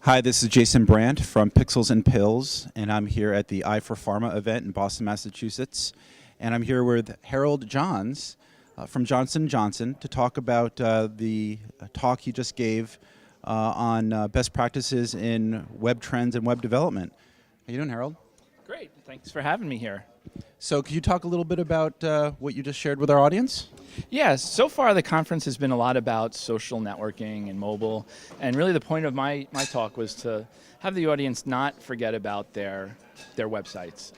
Hi, this is Jason Brandt from Pixels and Pills, and I'm here at the i4Pharma event in Boston, Massachusetts. And I'm here with Harold Johns from Johnson & Johnson to talk about the talk he just gave on best practices in web trends and web development. How you doing, Harold? Great, thanks for having me here. So could you talk a little bit about what you just shared with our audience? Yeah, so far the conference has been a lot about social networking and mobile, and really the point of my talk was to have the audience not forget about their websites.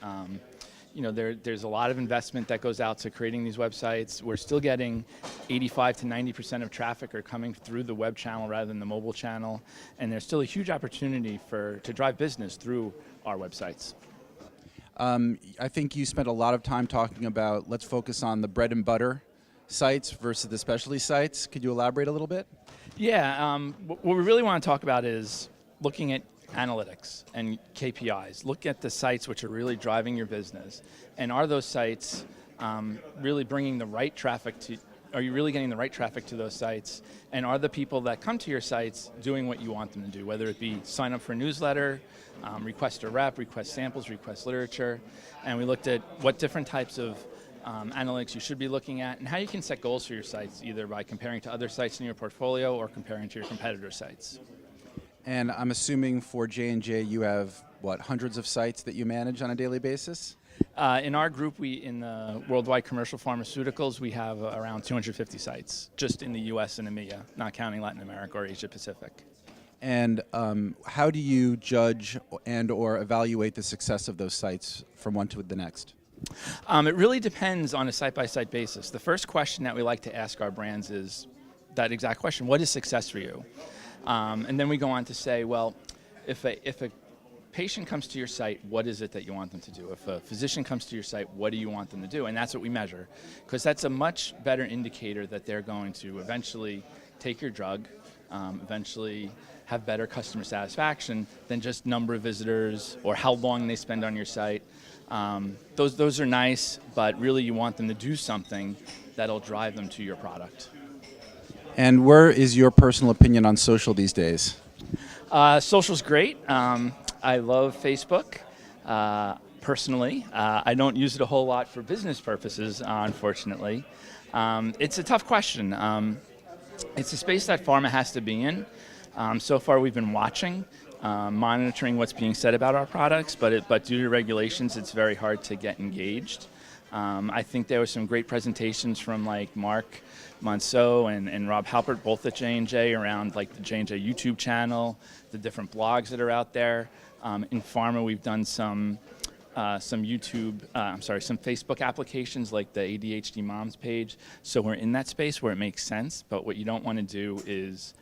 You know, there's a lot of investment that goes out to creating these websites. We're still getting 85 to 90% of traffic are coming through the web channel rather than the mobile channel, and there's still a huge opportunity to drive business through our websites. I think you spent a lot of time talking about let's focus on the bread and butter sites versus the specialty sites. Could you elaborate a little bit? Yeah, what we really want to talk about is looking at analytics and KPIs. Look at the sites which are really driving your business. And are those sites really bringing the right traffic to, are you really getting the right traffic to those sites? And are the people that come to your sites doing what you want them to do, whether it be sign up for a newsletter, request a rep, request samples, request literature. And we looked at what different types of analytics you should be looking at and how you can set goals for your sites, either by comparing to other sites in your portfolio or comparing to your competitor sites. And I'm assuming for J&J you have, what, hundreds of sites that you manage on a daily basis? In our group, in the worldwide commercial pharmaceuticals, we have around 250 sites, just in the US and EMEA, not counting Latin America or Asia Pacific. And how do you judge and or evaluate the success of those sites from one to the next? It really depends on a site-by-site basis. The first question that we like to ask our brands is that exact question: what is success for you? And then we go on to say, well, if a patient comes to your site, what is it that you want them to do? If a physician comes to your site, what do you want them to do? And that's what we measure, because that's a much better indicator that they're going to eventually take your drug, eventually have better customer satisfaction than just number of visitors or how long they spend on your site. Those are nice, but really you want them to do something that'll drive them to your product. And where is your personal opinion on social these days? Social's great. I love Facebook. Personally, I don't use it a whole lot for business purposes, unfortunately. It's a tough question. It's a space that pharma has to be in. So far we've been watching, monitoring what's being said about our products, but due to regulations it's very hard to get engaged. I think there were some great presentations from like Mark Monceau and Rob Halpert, both at J&J, around like the J&J YouTube channel, the different blogs that are out there. In pharma we've done some Facebook applications like the ADHD Moms page. So we're in that space where it makes sense, but what you don't want to do is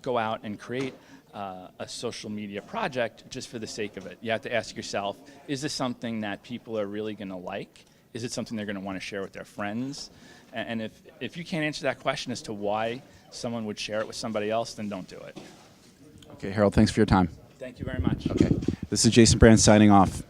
go out and create a social media project just for the sake of it. You have to ask yourself, is this something that people are really going to like? Is it something they're going to want to share with their friends? And if you can't answer that question as to why someone would share it with somebody else, then don't do it. Okay, Harold, thanks for your time. Thank you very much. Okay, this is Jason Brandt signing off.